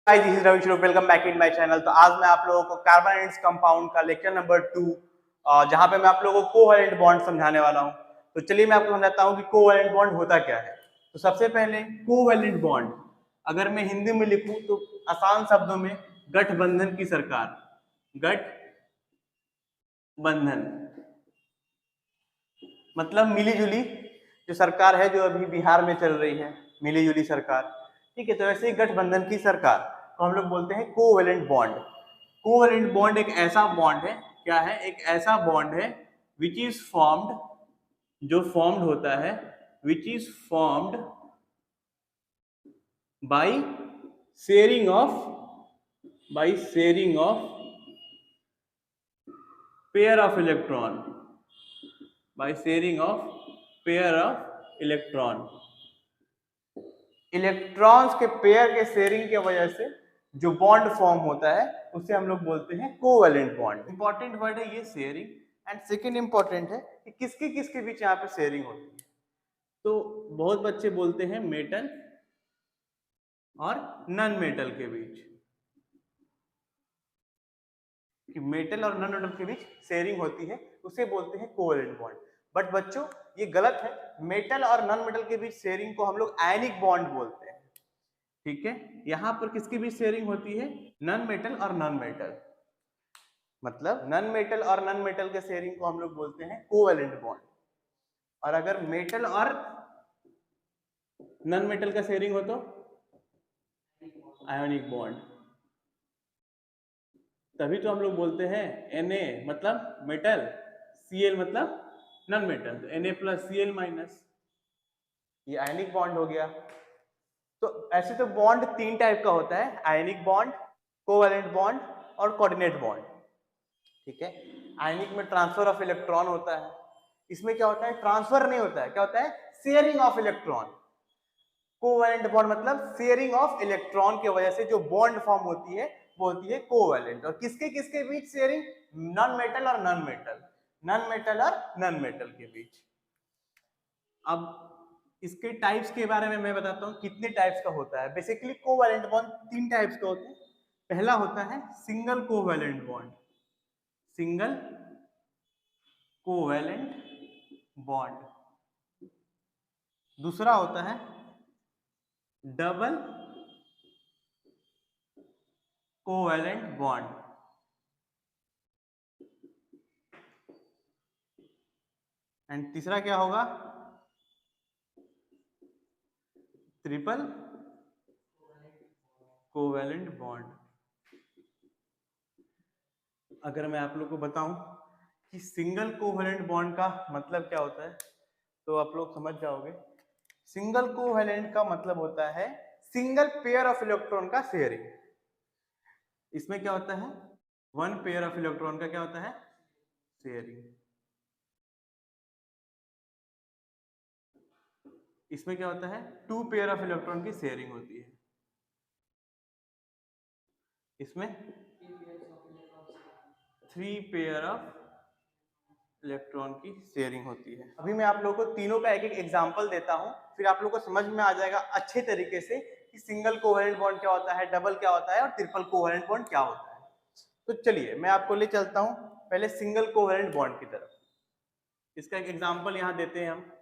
Hi, this is Ravi Shroff, welcome back in my channel. तो आज मैं आप लोगों को कार्बन एंड्स कंपाउंड का लेक्चर नंबर 2 जहां पे मैं आप लोगों को कोवैलेंट बॉन्ड समझाने वाला हूं। तो चलिए मैं आपको समझाता हूं कि कोवैलेंट बॉन्ड होता क्या है। तो सबसे पहले कोवैलेंट बॉन्ड अगर मैं हिंदी में लिखूं तो आसान शब्दों में गठबंधन की सरकार, गठबंधन मतलब मिलीजुली जो सरकार है जो अभी बिहार में चल रही है, मिलीजुली सरकार। ठीक है, तो वैसे ही गठबंधन की सरकार को हम लोग बोलते हैं कोवैलेंट बॉन्ड। कोवैलेंट बॉन्ड एक ऐसा बॉन्ड है, क्या है, एक ऐसा बॉन्ड है विच इज फॉर्म्ड, जो फॉर्म्ड होता है, which is formed by sharing of pair of electron, by sharing of pair of electron. Electrons के पेयर के शेयरिंग की वजह से जो बॉन्ड फॉर्म होता है उसे हम लोग बोलते हैं कोवैलेंट बॉन्ड। इंपॉर्टेंट वर्ड है ये शेयरिंग। एंड सेकंड इंपॉर्टेंट है कि किसके किसके बीच यहाँ पे शेयरिंग होती है। तो बहुत बच्चे बोलते हैं मेटल और नॉन मेटल के बीच, कि मेटल और नॉन मेटल के बीच शेयरिंग होती है, उसे बोलते हैं कोवैलेंट बॉन्ड। बट बच्चों ये गलत है, मेटल और नॉन मेटल के बीच शेयरिंग को हम लोग आयनिक बॉन्ड बोलते हैं। ठीक है, यहां पर किसकी भी शेयरिंग होती है, नॉन मेटल और नॉन मेटल, मतलब नॉन मेटल और नॉन मेटल के शेयरिंग को हम लोग बोलते हैं कोवैलेंट बॉन्ड। और अगर मेटल और नॉन मेटल का शेयरिंग हो तो आयोनिक बॉन्ड। तभी तो हम लोग बोलते हैं Na मतलब मेटल, Cl मतलब नॉन मेटल, तो Na प्लस Cl माइनस, ये आयनिक बॉन्ड हो गया। तो ऐसे तो बॉन्ड तीन टाइप का होता है, आयनिक बॉन्ड, कोवैलेंट बॉन्ड और कोऑर्डिनेट बॉन्ड। ठीक है, आयनिक में ट्रांसफर ऑफ इलेक्ट्रॉन होता है, इसमें क्या होता है, ट्रांसफर नहीं होता है, क्या होता है, sharing of electron. Covalent bond मतलब शेयरिंग ऑफ इलेक्ट्रॉन की वजह से जो बॉन्ड फॉर्म होती है वो होती है कोवैलेंट। और किसके किसके बीच शेयरिंग, नॉन मेटल और नॉन मेटल, नॉन मेटल और नॉन मेटल के बीच। अब इसके टाइप्स के बारे में मैं बताता हूं कितने टाइप्स का होता है। बेसिकली कोवैलेंट बॉन्ड तीन टाइप्स का होता है। पहला होता है single covalent bond, single covalent bond. दूसरा होता है डबल कोवैलेंट बॉन्ड। एंड तीसरा क्या होगा, ट्रिपल कोवैलेंट बॉन्ड। अगर मैं आप लोग को बताऊं कि सिंगल कोवैलेंट बॉन्ड का मतलब क्या होता है तो आप लोग समझ जाओगे। सिंगल कोवैलेंट का मतलब होता है सिंगल पेयर ऑफ इलेक्ट्रॉन का शेयरिंग। इसमें क्या होता है, वन पेयर ऑफ इलेक्ट्रॉन का क्या होता है, शेयरिंग। इसमें क्या होता है, टू पेयर ऑफ इलेक्ट्रॉन की शेयरिंग होती है। इसमें थ्री पेयर ऑफ इलेक्ट्रॉन की शेयरिंग होती है। अभी मैं आप लोगों को तीनों का एक एक एग्जांपल देता हूं, फिर आप लोगों को समझ में आ जाएगा अच्छे तरीके से कि सिंगल कोवैलेंट बॉन्ड क्या होता है, डबल क्या होता है और ट्रिपल कोवैलेंट बॉन्ड क्या होता है। तो चलिए मैं आपको ले चलता हूं पहले सिंगल कोवैलेंट बॉन्ड की तरफ। इसका एक एग्जांपल यहां देते हैं हम।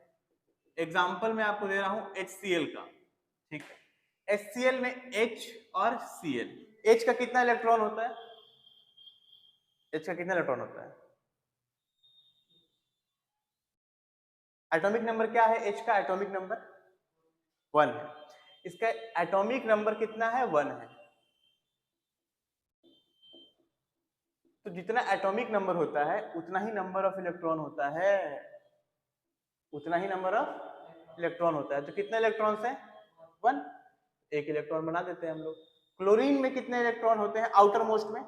एग्जांपल मैं आपको दे रहा हूं HCl का। ठीक है, HCl में H और Cl, H का कितना इलेक्ट्रॉन होता है, H का कितना इलेक्ट्रॉन होता है, एटॉमिक नंबर क्या है H का, एटॉमिक नंबर 1 है। इसका एटॉमिक नंबर कितना है, 1 है। तो जितना एटॉमिक नंबर होता है उतना ही नंबर ऑफ इलेक्ट्रॉन होता है, उतना ही नंबर ऑफ इलेक्ट्रॉन होता है। तो कितने इलेक्ट्रॉन्स हैं, 1, एक इलेक्ट्रॉन बना देते हैं हम लोग। क्लोरीन में कितने इलेक्ट्रॉन होते हैं आउटर मोस्ट में,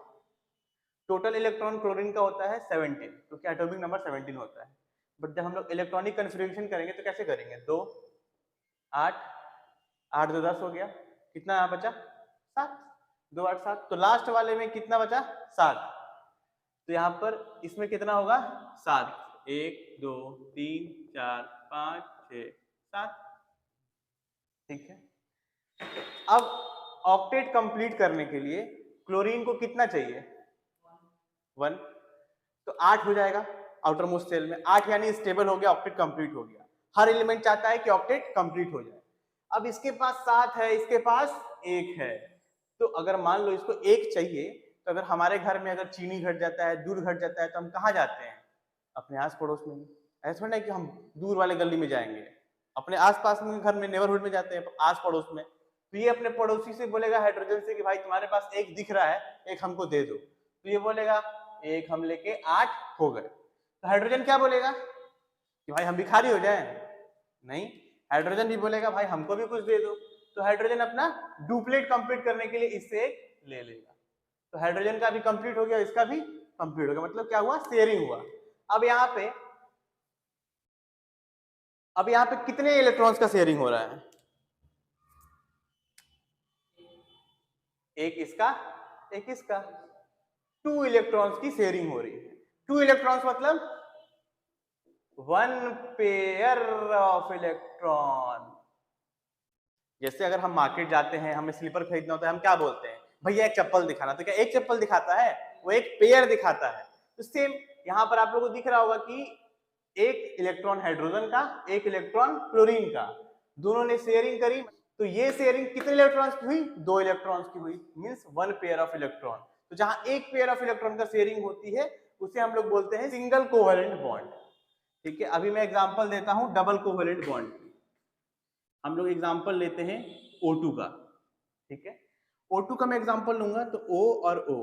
टोटल इलेक्ट्रॉन क्लोरीन का होता है 17, क्योंकि एटॉमिक नंबर 17 होता है। बट जब हम लोग इलेक्ट्रॉनिक कन्फिग्रेशन करेंगे तो कैसे करेंगे, 2 8 8 2 10 हो गया, कितना यहाँ बचा, 7, 2 8 7, तो लास्ट वाले में कितना बचा, 7। तो यहाँ पर इसमें कितना होगा, 7, 1 2 3 4 5 6 7। ठीक है, अब ऑक्टेट कंप्लीट करने के लिए क्लोरीन को कितना चाहिए? 1। तो 8 हो जाएगा आउटर मोस्ट शेल में। 8 यानी स्टेबल हो गया, ऑक्टेट कंप्लीट हो गया। हर एलिमेंट चाहता है कि ऑक्टेट कंप्लीट हो जाए। अब इसके पास 7 है, इसके पास 1 है, तो अगर मान लो इसको 1 चाहिए, तो अगर हमारे घर में अगर चीनी घट जाता है, दूध घट जाता है, तो हम कहाँ जाते हैं? अपने आस पड़ोस में। ऐसा थोड़ा है कि हम दूर वाले गली में जाएंगे, अपने आसपास में घर में नेबरहुड में जाते हैं, आस पड़ोस में। तो ये अपने पड़ोसी से बोलेगा हाइड्रोजन से कि भाई तुम्हारे पास 1 दिख रहा है, 1 हमको दे दो। तो ये बोलेगा 1 हम लेके 8 हो गए। तो हाइड्रोजन क्या बोलेगा कि भाई हम भिखारी हो जाए? नहीं, हाइड्रोजन भी बोलेगा भाई हमको भी कुछ दे दो। तो हाइड्रोजन अपना डुप्लेट कंप्लीट करने के लिए इससे 1 ले लेगा। तो हाइड्रोजन का भी कंप्लीट हो गया, इसका भी कंप्लीट हो गया। मतलब क्या हुआ? शेयरिंग हुआ। अब यहाँ पे कितने इलेक्ट्रॉन्स का शेयरिंग हो रहा है? 1 इसका, 1 इसका। 2 इलेक्ट्रॉन्स की शेयरिंग हो रही है। 2 इलेक्ट्रॉन्स मतलब 1 पेयर ऑफ इलेक्ट्रॉन। जैसे अगर हम मार्केट जाते हैं, हमें स्लीपर खरीदना होता है, हम क्या बोलते हैं? भैया एक चप्पल दिखाना। तो क्या एक चप्पल दिखाता है? वो एक पेयर दिखाता है। तो सेम यहाँ पर आप लोगों को दिख रहा होगा कि 1 इलेक्ट्रॉन हाइड्रोजन का, 1 इलेक्ट्रॉन क्लोरीन का, दोनों ने शेयरिंग करी। तो ये शेयरिंग कितने इलेक्ट्रॉन्स की हुई? 2 इलेक्ट्रॉन्स की हुई, मींस 1 पेयर ऑफ इलेक्ट्रॉन। तो जहां 1 पेयर ऑफ इलेक्ट्रॉन का शेयरिंग होती है उसे हम लोग बोलते हैं सिंगल कोवेलेंट बॉन्ड। ठीक है, अभी मैं एग्जांपल देता हूं डबल कोवेलेंट बॉन्ड। हम लोग एग्जांपल लेते हैं O2 का। ठीक है, O2 का मैं एग्जांपल लूंगा तो O और O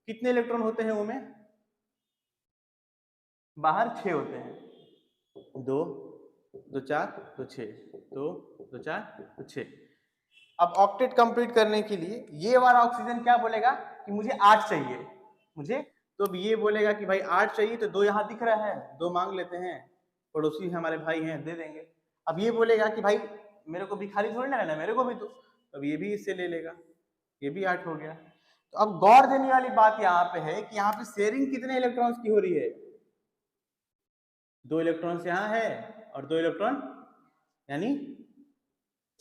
कितने इलेक्ट्रॉन होते हैं? O में बाहर 6 होते हैं। 2 2 4 2 6, 2 2 4 2 6। अब ऑक्टेट कंप्लीट करने के लिए ये वाला ऑक्सीजन क्या बोलेगा कि मुझे 8 चाहिए मुझे। तो अब ये बोलेगा कि भाई 8 चाहिए, तो 2 यहाँ दिख रहा है, 2 मांग लेते हैं, पड़ोसी हमारे भाई हैं, दे देंगे। अब ये बोलेगा कि भाई मेरे को भिखारी थोड़ी ना रहना, मेरे को भी दो। अब ये भी इससे ले लेगा, ये भी 8 हो गया। तो अब गौर देने वाली बात यहाँ पे है कि यहाँ पे शेयरिंग कितने इलेक्ट्रॉन्स की हो रही है? 2 इलेक्ट्रॉन्स यहाँ है और 2 इलेक्ट्रॉन, यानी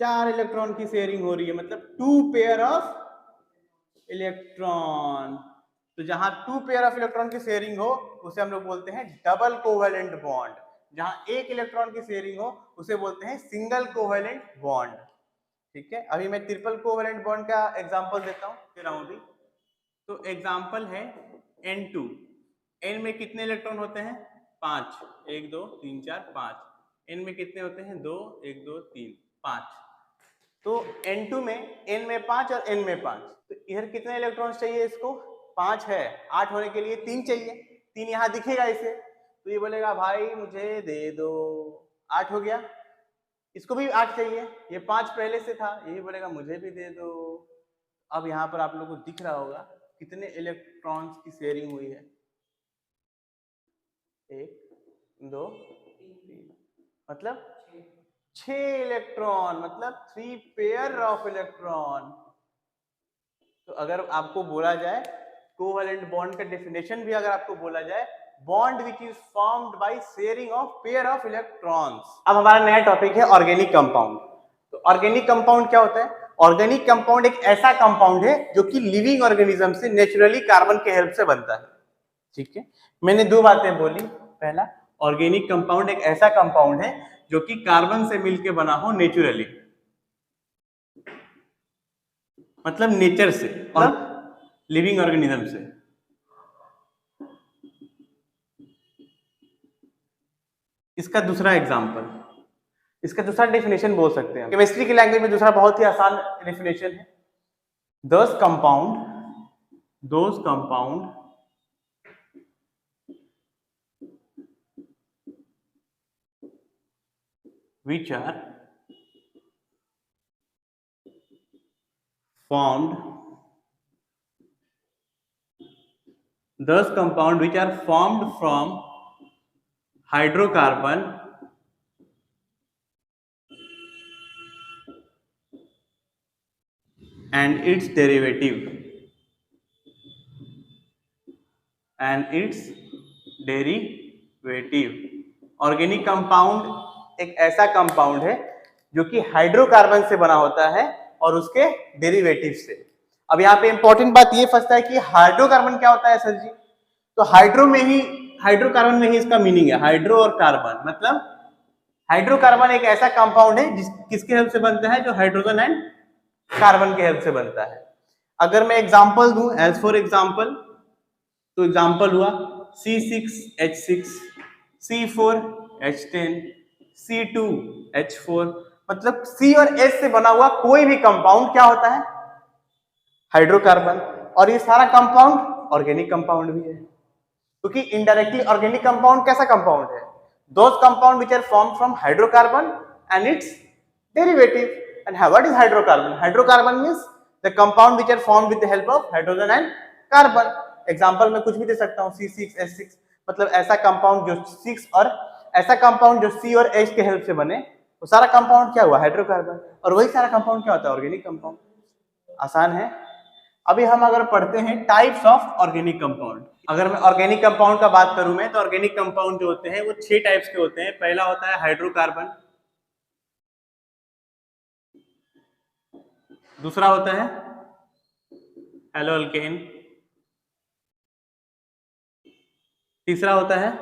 4 इलेक्ट्रॉन की शेयरिंग हो रही है, मतलब 2 पेयर ऑफ इलेक्ट्रॉन। तो जहां 2 पेयर ऑफ इलेक्ट्रॉन की शेयरिंग हो उसे हम लोग बोलते हैं डबल कोवेलेंट बॉन्ड। जहां 1 इलेक्ट्रॉन की शेयरिंग हो उसे बोलते हैं सिंगल कोवेलेंट बॉन्ड। ठीक है, अभी मैं ट्रिपल कोवेलेंट बॉन्ड का एग्जांपल देता हूं, दे रहा हूं अभी। तो एग्जांपल है N2। N में कितने इलेक्ट्रॉन होते हैं? 5। 1 2 3 4 5। N में कितने होते हैं? 2 1 2 3 5। तो N2 में N में 5 और N में 5। तो इधर कितने इलेक्ट्रॉन्स चाहिए? इसको 5 है, 8 होने के लिए 3 चाहिए। 3 यहाँ दिखेगा इसे, तो ये बोलेगा भाई मुझे दे दो। 8 हो गया। इसको भी 8 चाहिए, ये 5 पहले से था, यही बोलेगा मुझे भी दे दो। अब यहाँ पर आप लोगों को दिख रहा होगा कितने इलेक्ट्रॉन्स की शेयरिंग हुई है? 1 2 3, मतलब 6 इलेक्ट्रॉन, मतलब 3 पेयर ऑफ इलेक्ट्रॉन। तो अगर आपको बोला जाए कोवेलेंट बॉन्ड का डेफिनेशन भी अगर आपको बोला जाए, bond which is formed by sharing of pair of electrons. अब हमारा नया टॉपिक है ऑर्गेनिक कंपाउंड। तो ऑर्गेनिक कंपाउंड क्या होता है? ऑर्गेनिक कंपाउंड एक ऐसा कंपाउंड है जो कि लिविंग ऑर्गेनिज्म से नेचुरली कार्बन के हेल्प से बनता है। ठीक है, मैंने 2 बातें बोली। पहला, ऑर्गेनिक कंपाउंड एक ऐसा कंपाउंड है जो कि कार्बन से मिलकर बना हो नेचुरली, मतलब नेचर से, और लिविंग ऑर्गेनिज्म से। इसका दूसरा एग्जांपल, इसका दूसरा डेफिनेशन बोल सकते हैं केमिस्ट्री की लैंग्वेज में। दूसरा बहुत ही आसान डेफिनेशन है, those compound which are formed from hydrocarbon and its derivative organic compound एक ऐसा कंपाउंड है जो कि हाइड्रोकार्बन से बना होता है और उसके डेरिवेटिव से। अब यहाँ पे इंपॉर्टेंट बात ये फंसता है कि हाइड्रोकार्बन क्या होता है सर जी? तो हाइड्रोकार्बन में ही इसका मीनिंग है, हाइड्रो और कार्बन, मतलब हाइड्रोकार्बन एक ऐसा कंपाउंड है किसके हेल्प से बनता है, जो हाइड्रोजन एंड कार्बन के हेल्प से बनता है। अगर मैं एग्जांपल दूं, एज फॉर एग्जांपल, तो एग्जांपल हुआ C6H6, C4H10, C2H4, मतलब C और H से बना हुआ कोई भी कंपाउंड क्या होता है, हाइड्रोकार्बन। और ये सारा कंपाउंड ऑर्गेनिक कंपाउंड भी है, क्योंकि इनडायरेक्टली ऑर्गेनिक कंपाउंड कैसा कंपाउंड है, those compound which are formed from hydrocarbon and its derivative. And what is hydrocarbon? Hydrocarbon means the compound which are formed with the help of hydrogen and carbon. Example में कुछ भी दे सकता हूं, C6H6, मतलब ऐसा compound जो 6 और ऐसा कंपाउंड जो C और H के हेल्प से बने, वो सारा कंपाउंड क्या हुआ, हाइड्रोकार्बन। और वही सारा कंपाउंड क्या होता है, ऑर्गेनिक कंपाउंड। आसान है। अभी हम अगर पढ़ते हैं टाइप्स ऑफ ऑर्गेनिक कंपाउंड। अगर मैं ऑर्गेनिक कंपाउंड का बात करूं मैं, तो ऑर्गेनिक कंपाउंड जो होते हैं वो 6 टाइप्स के होते हैं। पहला होता है हाइड्रोकार्बन, दूसरा होता है हेलो अल्केन, तीसरा होता है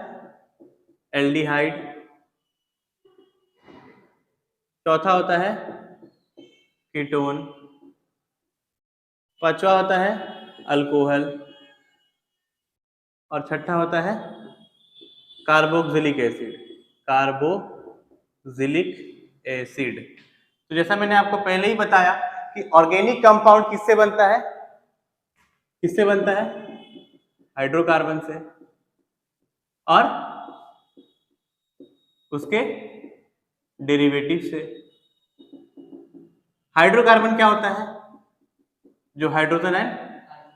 एल्डिहाइड, चौथा होता है कीटोन, पांचवा होता है अल्कोहल, और छठा होता है कार्बोक्सिलिक एसिड, कार्बोक्सिलिक एसिड। तो जैसा मैंने आपको पहले ही बताया कि ऑर्गेनिक कंपाउंड किससे बनता है, किससे बनता है, हाइड्रोकार्बन से, और उसके डेरिवेटिव से। हाइड्रोकार्बन क्या होता है, जो हाइड्रोजन एंड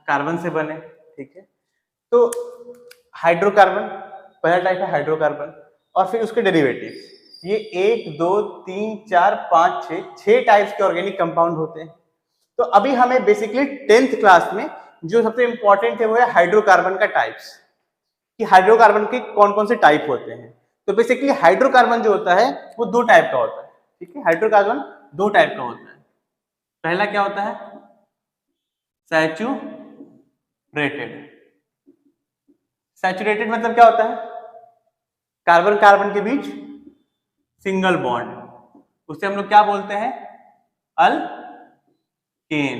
कार्बन से बने, ठीक है। तो हाइड्रोकार्बन पहला टाइप है हाइड्रोकार्बन, और फिर उसके डेरिवेटिव। ये 1 2 3 4 5 6 टाइप्स के ऑर्गेनिक कंपाउंड होते हैं। तो अभी हमें बेसिकली 10th क्लास में जो सबसे इंपॉर्टेंट है वो है हाइड्रोकार्बन का टाइप्स, कि हाइड्रोकार्बन के कौन कौन से टाइप होते हैं। तो बेसिकली हाइड्रोकार्बन जो होता है वो 2 टाइप का होता है, ठीक है। हाइड्रोकार्बन 2 टाइप का होता है। पहला क्या होता है, सैचुरेटेड। सैचुरेटेड मतलब क्या होता है, कार्बन कार्बन के बीच सिंगल बॉन्ड, उसे हम लोग क्या बोलते हैं, अल्केन।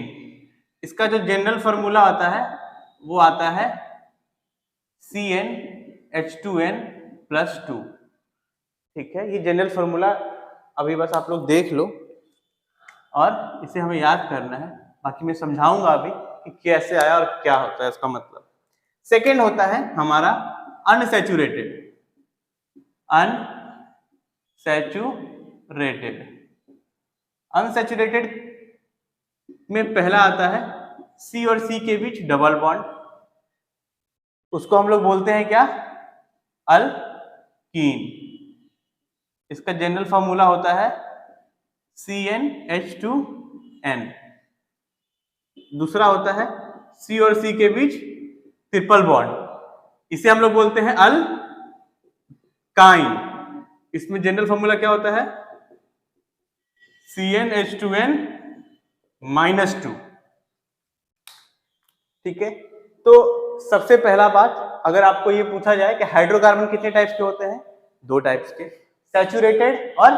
इसका जो जनरल फॉर्मूला आता है वो आता है CnH2n+2, ठीक है। ये जनरल फॉर्मूला अभी बस आप लोग देख लो और इसे हमें याद करना है, बाकी मैं समझाऊंगा अभी कि कैसे आया और क्या होता है इसका मतलब। सेकेंड होता है हमारा अनसैचुरेटेड। अनसैचुरेटेड में पहला आता है C और C के बीच डबल बॉन्ड, उसको हम लोग बोलते हैं क्या, अल्कीन। इसका जनरल फॉर्मूला होता है CnH2n। दूसरा होता है C और C के बीच ट्रिपल बॉन्ड, इसे हम लोग बोलते हैं अल्काइन। इसमें जनरल फॉर्मूला क्या होता है, CnH2n-2, ठीक है। तो सबसे पहला बात, अगर आपको ये पूछा जाए कि हाइड्रोकार्बन कितने टाइप्स के होते हैं, 2 टाइप्स के, सैचुरेटेड और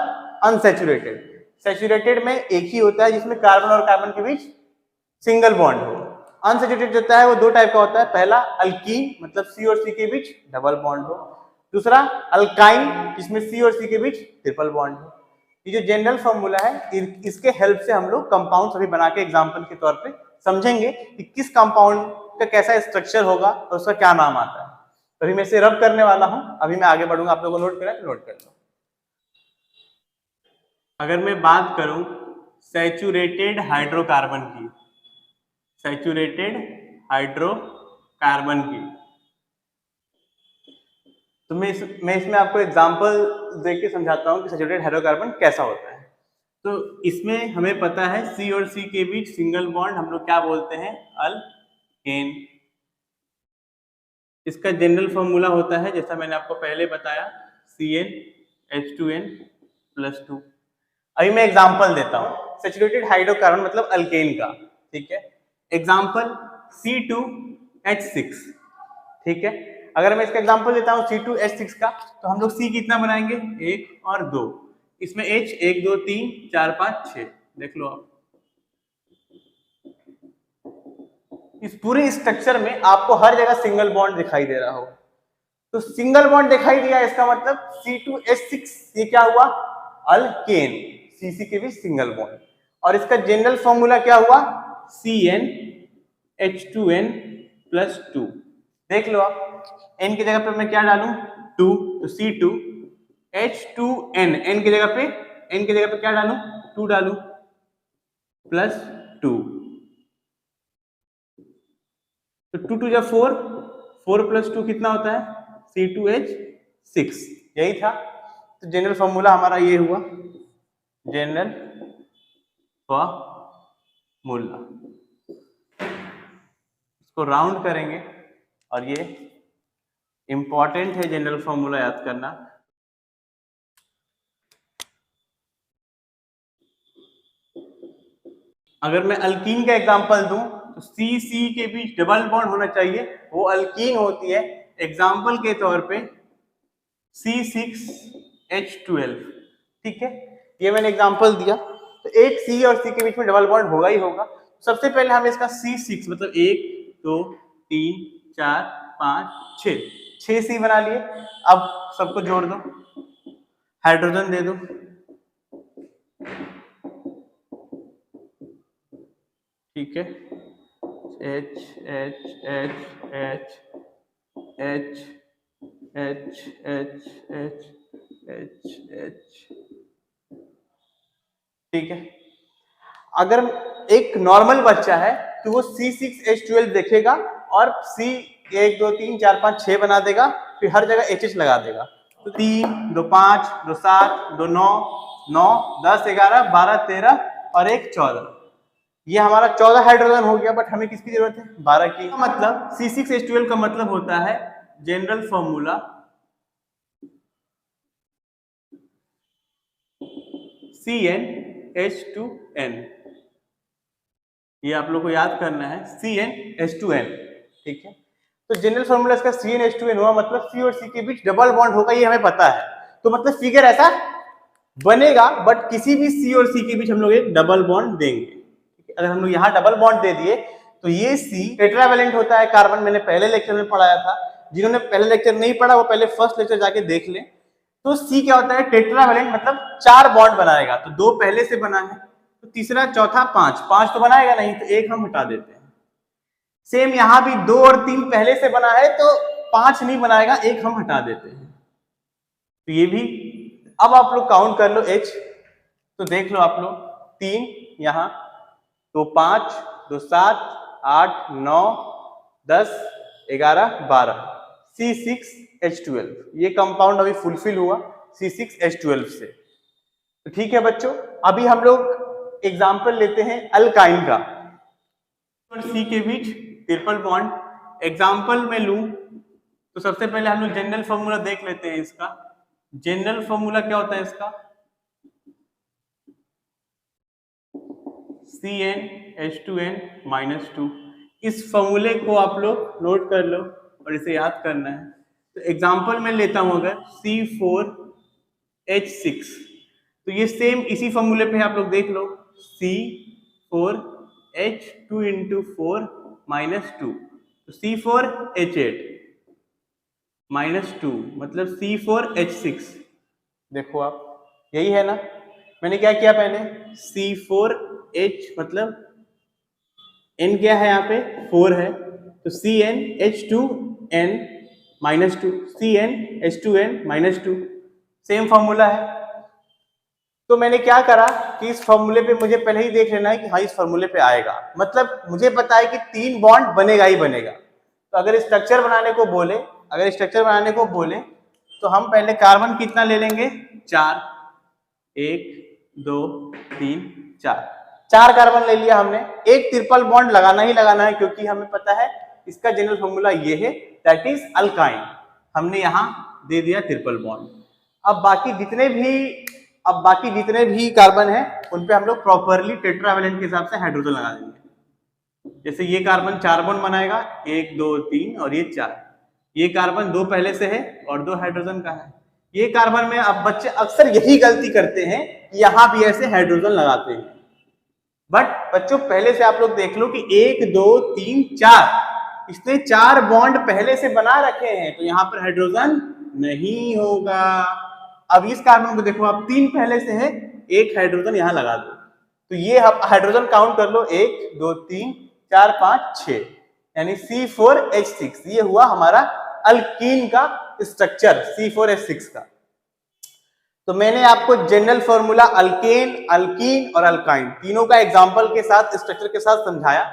अनसैचुरेटेड। सैचुरेटेड में एक ही होता है जिसमें कार्बन और कार्बन के बीच सिंगल बॉन्ड हो। अनसैचुरेटेड होता है वो 2 टाइप का होता है, पहला अल्कीन मतलब C और C के बीच डबल बॉन्ड हो, दूसरा अल्काइन जिसमें C और C के बीच ट्रिपल बॉन्ड हो। ये जो जनरल फॉर्मूला है इसके हेल्प से हम लोग कंपाउंड अभी बना के एग्जांपल के तौर पे समझेंगे कि किस कंपाउंड का कैसा स्ट्रक्चर होगा और उसका क्या नाम आता है। अभी मैं इसे रब करने वाला हूं, अभी मैं आगे बढ़ूंगा, आप लोगों को नोट करना है तो नोट कर लो। अगर मैं बात करूं सैचुरेटेड हाइड्रोकार्बन की, सैचुरेटेड हाइड्रोकार्बन की, तो मैं इसमें आपको एग्जांपल देख के समझाता हूं कि सैचुरेटेड हाइड्रोकार्बन कैसा होता है। तो इसमें हमें पता है C और C के बीच सिंगल बॉन्ड हम लोग क्या बोलते हैं, अल्केन। इसका जनरल फॉर्मूला होता है, जैसा मैंने आपको पहले बताया, CnH2n+2। अभी मैं एग्जांपल देता हूँ, सैचुरेटेड हाइड्रोकार्बन मतलब अल्केन का, ठीक है। एग्जांपल C2H6, ठीक है। अगर मैं इसका एग्जांपल देता हूँ C2H6 का, तो हम लोग C कितना बनाएंगे, 1 और 2, इसमें H 1 2 3 4 5 6, देख लो आप। इस पूरे स्ट्रक्चर में आपको हर जगह सिंगल बॉन्ड दिखाई दे रहा हो, तो सिंगल बॉन्ड दिखाई दिया, इसका मतलब C2H6 ये क्या हुआ, अल्केन, CC के भी सिंगल बॉन्ड। और इसका जनरल फॉर्मूला क्या हुआ, CnH2n+2। देख लो आप, n की जगह पे मैं क्या डालूं, 2, तो C2H2n, n की जगह पे क्या डालूं, 2 डालूं, +2, तो 2 2 जा 4, 4 + 2 कितना होता है, C2H6, यही था। तो जनरल फॉर्मूला हमारा ये हुआ, जनरल फॉर्मूला, इसको राउंड करेंगे, और ये इंपॉर्टेंट है जनरल फॉर्मूला याद करना। अगर मैं अल्कीन का एग्जांपल दूं, तो C के बीच डबल बॉन्ड होना चाहिए, वो अल्कीन होती है। एग्जांपल के तौर पे C6H12, ठीक है, ये मैंने एग्जांपल दिया। तो एक C और C के बीच में डबल बॉन्ड होगा ही होगा। सबसे पहले हम इसका C6 मतलब 1 2 3 4 5 6 C बना लिए। अब सबको जोड़ दो, हाइड्रोजन दे दो, ठीक है, H H H H H H H H H H, ठीक है। अगर एक नॉर्मल बच्चा है तो वो C6H12 देखेगा और C 1 2 3 4 5 6 बना देगा, फिर हर जगह HH लगा देगा। तो 3 2 5 2 7 2 9 9 10 11 12 13 और 1 14, ये हमारा 14 हाइड्रोजन हो गया। बट हमें किसकी जरूरत है, 12 की। मतलब C6H12 का मतलब होता है जनरल फॉर्मूला CnH2n, ये आप लोग को याद करना है, CnH2n, ठीक है। तो जनरल फॉर्मूला इसका CnH2n हुआ, मतलब C और C के बीच डबल बॉन्ड होगा, ये हमें पता है। तो मतलब फिगर ऐसा बनेगा, बट किसी भी C और C के बीच हम लोग एक डबल बॉन्ड देंगे। अगर हम लोग यहाँ डबल बॉन्ड दे दिए, तो ये C टेट्रावैलेंट होता है कार्बन, मैंने पहले लेक्चर में पढ़ाया था। जिन्होंने पहले लेक्चर नहीं पढ़ा वो पहले फर्स्ट लेक्चर जाके देख ले। तो C क्या होता है, टेट्रावैलेंट, मतलब 4 बॉन्ड बनाएगा। तो 2 पहले से बना है, तो तीसरा चौथा 5 तो बनाएगा नहीं, तो 1 हम हटा देते हैं। सेम यहाँ भी 2 और 3 पहले से बना है, तो 5 नहीं बनाएगा, 1 हम हटा देते हैं। तो ये भी, अब आप लोग काउंट कर लो H, तो देख लो आप लोग, 3 यहाँ, तो 5 2 7 8 9 10 11 12, C6H12, ये कंपाउंड अभी फुलफिल हुआ C6H12 से। तो ठीक है बच्चों, अभी हम लोग एग्जाम्पल लेते हैं अल्काइन का। और C के बीच ट्रिपल बॉन्ड एग्जाम्पल में लूं, तो सबसे पहले हम लोग जनरल फॉर्मूला देख लेते हैं इसका। जनरल फॉर्मूला क्या होता है इसका, CnH2n-2। इस फॉर्मूले को आप लोग नोट कर लो और इसे याद करना है। तो एग्जाम्पल में लेता हूं अगर C4H6, तो ये सेम इसी फॉर्मूले पे आप लोग देख लो, C4H2 × 4 - 2, तो C4H8 -2 मतलब C4H6। देखो आप, यही है ना, मैंने क्या किया पहले, C4H मतलब N क्या है यहाँ पे 4 है, तो CnH2n-2, CnH2n-2 सेम फॉर्मूला है। तो मैंने क्या करा कि इस फॉर्मूले पे मुझे पहले ही देख लेना है कि हाँ इस फॉर्मूले पे आएगा, मतलब मुझे पता है कि 3 बॉन्ड बनेगा ही बनेगा। तो अगर स्ट्रक्चर बनाने को बोले, तो हम पहले कार्बन कितना ले लेंगे, 4, 1 2 3 4 कार्बन ले लिया हमने। एक ट्रिपल बॉन्ड लगाना ही लगाना है, क्योंकि हमें पता है इसका जनरल फॉर्मूला ये है, दैट इज अल्काइन। हमने यहाँ दे दिया ट्रिपल बॉन्ड। अब बाकी जितने भी अब बाकी जितने भी कार्बन है उन पे हम लोग प्रॉपरली टेट्रावेलेंट के हिसाब से हाइड्रोजन लगा देंगे। जैसे ये कार्बन 4 बॉन्ड बनाएगा, 1 2 3 और ये 4। ये कार्बन 2 पहले से है और 2 हाइड्रोजन का है। ये कार्बन में अब बच्चे अक्सर यही गलती करते हैं, यहां भी ऐसे हाइड्रोजन लगाते हैं। बट बच्चों पहले से आप लोग देख लो कि 1 2 3 4, इसने 4 बॉन्ड पहले से बना रखे हैं, तो यहां पर हाइड्रोजन नहीं होगा। अब इस कार्बन को देखो, आप 3 पहले से है, 1 हाइड्रोजन यहां लगा दो, तो ये हाइड्रोजन काउंट कर लो, 1 2 3 4 5 6, यानी C4H6। ये हुआ हमारा अल्कीन का स्ट्रक्चर, C4H6 का। तो मैंने आपको जनरल फॉर्मूला अल्केन, अल्कीन और अल्काइन तीनों का एग्जांपल के साथ, स्ट्रक्चर के साथ समझाया।